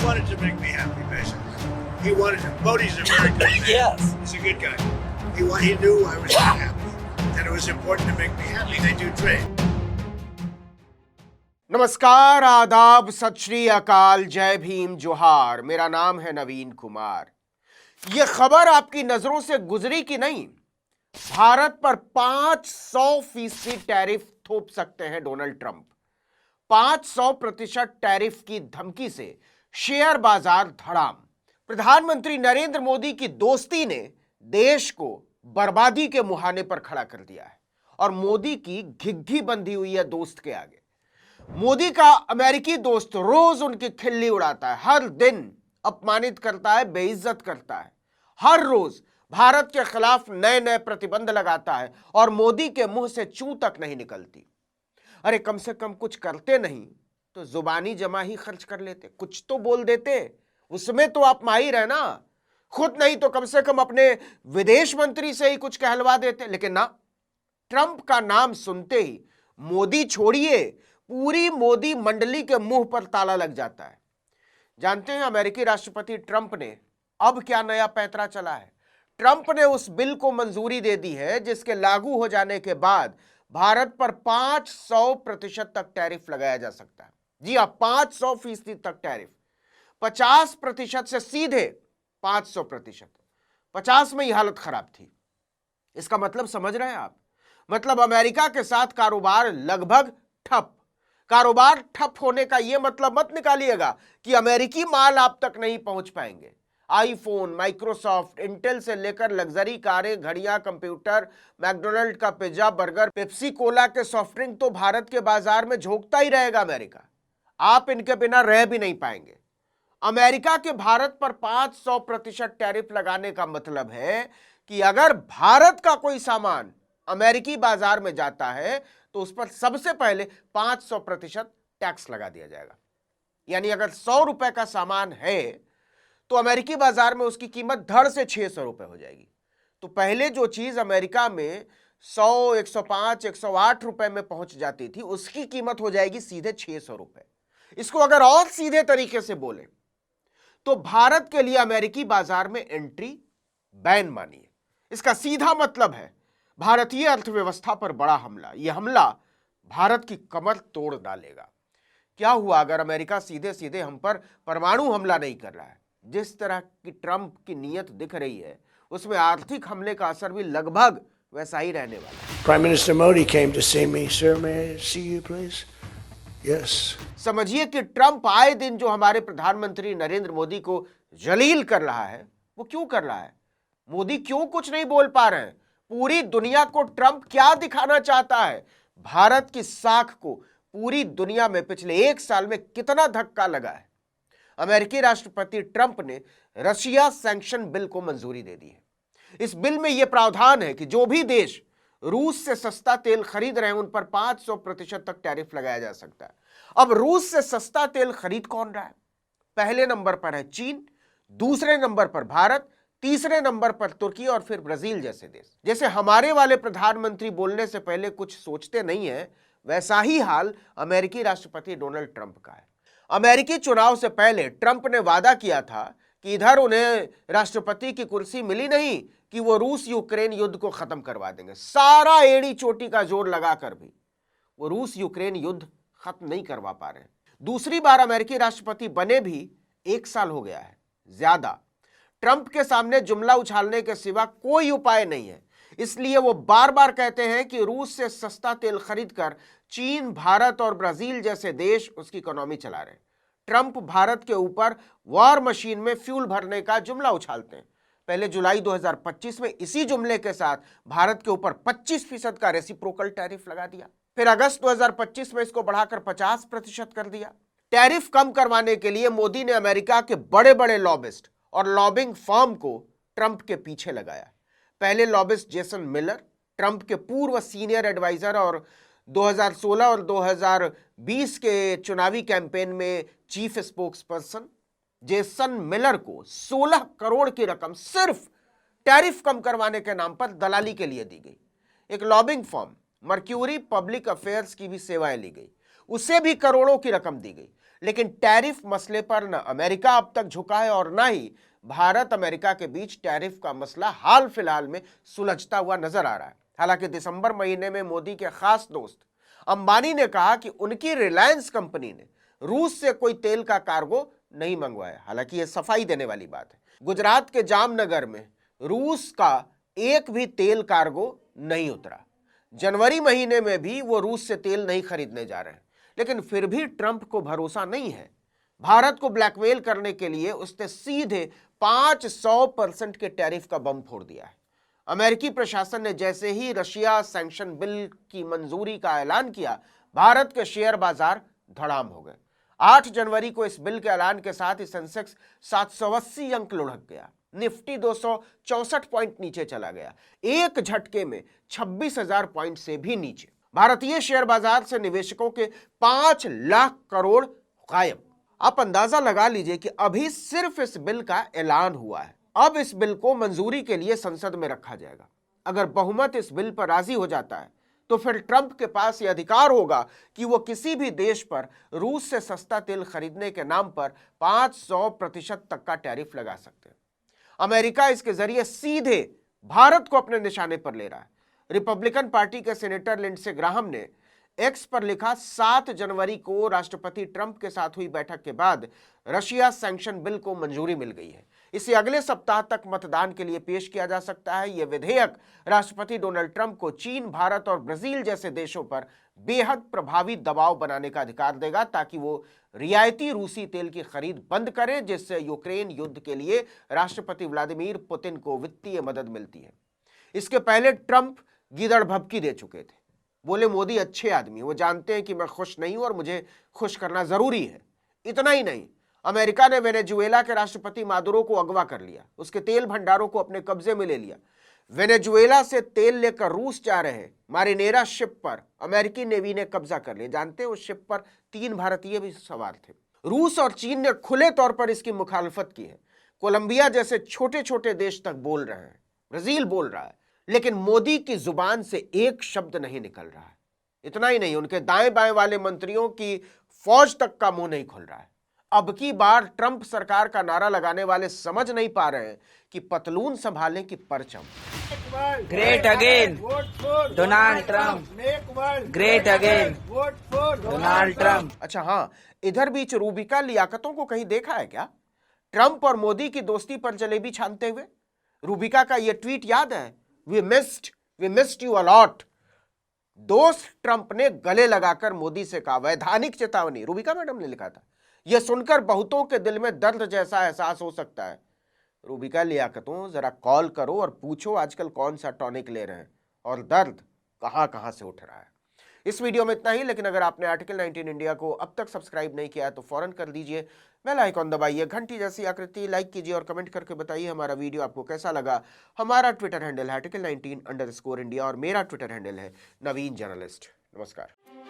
wanted to make me happy, basically. He wanted to. Modi's a very good man. Yes. He's a good guy. He knew I was not happy, and it was important to make me happy. They do trade. नमस्कार, आदाब, सत श्री अकाल, जय भीम, जोहार। मेरा नाम है नवीन कुमार। यह खबर आपकी नजरों से गुजरी कि नहीं? भारत पर 500% टैरिफ थोप सकते हैं डोनाल्ड ट्रंप। 500% टैरिफ की धमकी से शेयर बाजार धड़ाम। प्रधानमंत्री नरेंद्र मोदी की दोस्ती ने देश को बर्बादी के मुहाने पर खड़ा कर दिया है और मोदी की घिघी बंधी हुई है दोस्त के आगे। मोदी का अमेरिकी दोस्त रोज उनकी खिल्ली उड़ाता है, हर दिन अपमानित करता है, बेइज्जत करता है, हर रोज भारत के खिलाफ नए नए प्रतिबंध लगाता है और मोदी के मुंह से चू तक नहीं निकलती। अरे कम से कम कुछ करते नहीं तो जुबानी जमा ही खर्च कर लेते, कुछ तो बोल देते, उसमें तो आप माहिर है ना। खुद नहीं तो कम से कम अपने विदेश मंत्री से ही कुछ कहलवा देते, लेकिन ना, ट्रंप का नाम सुनते ही मोदी छोड़िए, पूरी मोदी मंडली के मुंह पर ताला लग जाता है। जानते हैं अमेरिकी राष्ट्रपति ट्रंप ने अब क्या नया पैंतरा चला है? ट्रंप ने उस बिल को मंजूरी दे दी है जिसके लागू हो जाने के बाद भारत पर 500% तक टैरिफ लगाया जा सकता है। जी हां, 500% तक टैरिफ। 50% से सीधे 500%। 50 में ही हालत खराब थी। इसका मतलब समझ रहे हैं आप? मतलब अमेरिका के साथ कारोबार लगभग ठप। कारोबार ठप होने का यह मतलब मत निकालिएगा कि अमेरिकी माल आप तक नहीं पहुंच पाएंगे। आईफोन, माइक्रोसॉफ्ट, इंटेल से लेकर लग्जरी कारें, घड़ियां, कंप्यूटर, मैकडोनल्ड का पिज्जा, बर्गर, पेप्सी कोला के सॉफ्ट ड्रिंक तो भारत के बाजार में झोंकता ही रहेगा अमेरिका। आप इनके बिना रह भी नहीं पाएंगे। अमेरिका के भारत पर 500% टैरिफ लगाने का मतलब है कि अगर भारत का कोई सामान अमेरिकी बाजार में जाता है तो उस पर सबसे पहले 500% टैक्स लगा दिया जाएगा। यानी अगर 100 रुपए का सामान है तो अमेरिकी बाजार में उसकी कीमत धड़ से 600 रुपए हो जाएगी। तो पहले जो चीज अमेरिका में 100, 105, 108 रुपए में पहुंच जाती थी, उसकी कीमत हो जाएगी सीधे 600 रुपए। इसको अगर और सीधे तरीके से बोले तो भारत के लिए अमेरिकी बाजार में एंट्री बैन मानिए। इसका सीधा मतलब है भारतीय अर्थव्यवस्था पर बड़ा हमला। यह हमला भारत की कमर तोड़ डालेगा। क्या हुआ अगर अमेरिका सीधे सीधे हम पर परमाणु हमला नहीं कर रहा है? जिस तरह की ट्रंप की नीयत दिख रही है उसमें आर्थिक हमले का असर भी लगभग वैसा ही रहने वाला है। Prime Minister Modi came to see me. Sir, may I see you, please? Yes. समझिए कि ट्रंप आए दिन जो हमारे प्रधानमंत्री नरेंद्र मोदी को जलील कर रहा है, वो क्यों कर रहा है? मोदी क्यों कुछ नहीं बोल पा रहे हैं? पूरी दुनिया को ट्रंप क्या दिखाना चाहता है? भारत की साख को पूरी दुनिया में पिछले 1 साल में कितना धक्का लगा है। अमेरिकी राष्ट्रपति ट्रंप ने रशिया सैंक्शन बिल को मंजूरी दे दी है। इस बिल में यह प्रावधान है कि जो भी देश रूस से सस्ता तेल खरीद रहे हैं उन पर 500% तक टैरिफ लगाया जा सकता है। अब रूस से सस्ता तेल खरीद कौन रहा है? पहले नंबर पर है चीन, दूसरे नंबर पर भारत, तीसरे नंबर पर तुर्की और फिर ब्राजील जैसे देश। जैसे हमारे वाले प्रधानमंत्री बोलने से पहले कुछ सोचते नहीं है, वैसा ही हाल अमेरिकी राष्ट्रपति डोनाल्ड ट्रंप का है। अमेरिकी चुनाव से पहले ट्रंप ने वादा किया था कि इधर उन्हें राष्ट्रपति की कुर्सी मिली नहीं कि वो रूस यूक्रेन युद्ध को खत्म करवा देंगे। सारा एड़ी चोटी का जोर लगाकर भी वो रूस यूक्रेन युद्ध खत्म नहीं करवा पा रहे हैं। दूसरी बार अमेरिकी राष्ट्रपति बने भी 1 साल हो गया है ज्यादा। ट्रंप के सामने जुमला उछालने के सिवा कोई उपाय नहीं है। इसलिए वो बार बार कहते हैं कि रूस से सस्ता तेल खरीदकर चीन, भारत और ब्राजील जैसे देश उसकी इकोनॉमी चला रहे हैं। ट्रंप भारत के ऊपर वॉर मशीन में फ्यूल भरने का जुमला उछालते हैं। पहले जुलाई 2025 में इसी जुमले के साथ भारत के ऊपर 25% का रेसिप्रोकल टैरिफ लगा दिया। फिर अगस्त 2025 में इसको बढ़ाकर 50% कर दिया। टैरिफ कम करवाने के लिए मोदी ने अमेरिका के बड़े बड़े लॉबिस्ट और लॉबिंग फर्म को ट्रंप के पीछे लगाया। पहले लॉबिस्ट जेसन मिलर, ट्रंप के पूर्व सीनियर एडवाइजर और 2016 और 2020 के चुनावी कैंपेन में चीफ स्पोक्सपर्सन, जेसन मिलर को 16 करोड़ की रकम सिर्फ टैरिफ कम करवाने के नाम पर दलाली के लिए दी गई। एक lobbying firm mercury public affairs की भी सेवाएं ली गई। उसे भी करोड़ों की रकम दी गई। लेकिन टैरिफ मसले पर न अमेरिका अब तक झुका है और न ही भारत अमेरिका के बीच टैरिफ का मसला हाल फिलहाल में सुलझता हुआ नजर आ रहा है। हालांकि दिसंबर महीने में मोदी के खास दोस्त अंबानी ने कहा कि उनकी रिलायंस कंपनी ने रूस से कोई तेल का कार्गो नहीं मंगवाया। हालांकि यह सफाई देने वाली बात है। गुजरात के जामनगर में रूस का एक भी तेल कार्गो नहीं उतरा। जनवरी महीने में भी वो रूस से तेल नहीं खरीदने जा रहे हैं। लेकिन फिर भी ट्रंप को भरोसा नहीं है। भारत को ब्लैकमेल करने के लिए उसने सीधे 500% के टैरिफ का बम फोड़ दिया है। अमेरिकी प्रशासन ने जैसे ही रशिया सैंक्शन बिल की मंजूरी का ऐलान किया, भारत के शेयर बाजार धड़ाम हो गए। 8 जनवरी को इस बिल के ऐलान के साथ ही सेंसेक्स 780 अंक लुढ़क गया। निफ्टी 264 पॉइंट नीचे चला गया, एक झटके में 26,000 पॉइंट से भी नीचे। भारतीय शेयर बाजार से निवेशकों के 5 लाख करोड़ गायब। आप अंदाजा लगा लीजिए कि अभी सिर्फ इस बिल का ऐलान हुआ है। अब इस बिल को मंजूरी के लिए संसद में रखा जाएगा। अगर बहुमत इस बिल पर राजी हो जाता है तो फिर ट्रंप के पास यह अधिकार होगा कि वो किसी भी देश पर रूस से सस्ता तेल खरीदने के नाम पर 500% तक का टैरिफ लगा सकते हैं। अमेरिका इसके जरिए सीधे भारत को अपने निशाने पर ले रहा है। रिपब्लिकन पार्टी के सेनेटर लिंडसे ग्राहम ने एक्स पर लिखा, 7 जनवरी को राष्ट्रपति ट्रंप के साथ हुई बैठक के बाद रशिया सैंक्शन बिल को मंजूरी मिल गई है। इसे अगले सप्ताह तक मतदान के लिए पेश किया जा सकता है। यह विधेयक राष्ट्रपति डोनाल्ड ट्रंप को चीन, भारत और ब्राजील जैसे देशों पर बेहद प्रभावी दबाव बनाने का अधिकार देगा ताकि वो रियायती रूसी तेल की खरीद बंद करें, जिससे यूक्रेन युद्ध के लिए राष्ट्रपति व्लादिमीर पुतिन को वित्तीय मदद मिलती है। इसके पहले ट्रंप गीदड़ भभकी दे चुके थे। बोले मोदी अच्छे आदमी, वो जानते हैं कि मैं खुश नहीं हूं और मुझे खुश करना जरूरी है। इतना ही नहीं, अमेरिका ने वेनेजुएला के राष्ट्रपति मादुरो को अगवा कर लिया, उसके तेल भंडारों को अपने कब्जे में ले लिया। वेनेजुएला से तेल लेकर रूस जा रहे मारिनेरा शिप पर अमेरिकी नेवी ने कब्जा कर लिया। जानते हैं उस शिप पर 3 भारतीय भी सवार थे। रूस और चीन ने खुले तौर पर इसकी मुखालफत की है। कोलंबिया जैसे छोटे छोटे देश तक बोल रहे हैं, ब्राजील बोल रहा है, लेकिन मोदी की जुबान से एक शब्द नहीं निकल रहा है। इतना ही नहीं, उनके दाएं बाएं वाले मंत्रियों की फौज तक का मुंह नहीं खुल रहा है। अब की बार ट्रंप सरकार का नारा लगाने वाले समझ नहीं पा रहे हैं कि पतलून संभालने की परचम। Great again Donald Trump, great again Donald Trump. अच्छा हाँ, इधर बीच रूबिका लियाकतों को कहीं देखा है क्या ट्रंप और मोदी की दोस्ती पर जलेबी छानते हुए? रूबिका का यह ट्वीट याद है, we missed you a lot. दोस्त ट्रंप ने गले लगाकर मोदी से कहा, वैधानिक चेतावनी, रूबिका मैडम ने लिखा था। यह सुनकर बहुतों के दिल में दर्द जैसा एहसास हो सकता है। रूबिका लियाकतों, जरा कॉल करो और पूछो आजकल कौन सा टॉनिक ले रहे हैं और दर्द कहां कहां से उठ रहा है। इस वीडियो में इतना ही, लेकिन अगर आपने आर्टिकल 19 इंडिया को अब तक सब्सक्राइब नहीं किया है तो फौरन कर दीजिए। बेल आइकॉन दबाइए, घंटी जैसी आकृति लाइक कीजिए और कमेंट करके बताइए हमारा वीडियो आपको कैसा लगा। हमारा ट्विटर हैंडल है article19_India और मेरा ट्विटर हैंडल है नवीन जर्नलिस्ट। नमस्कार।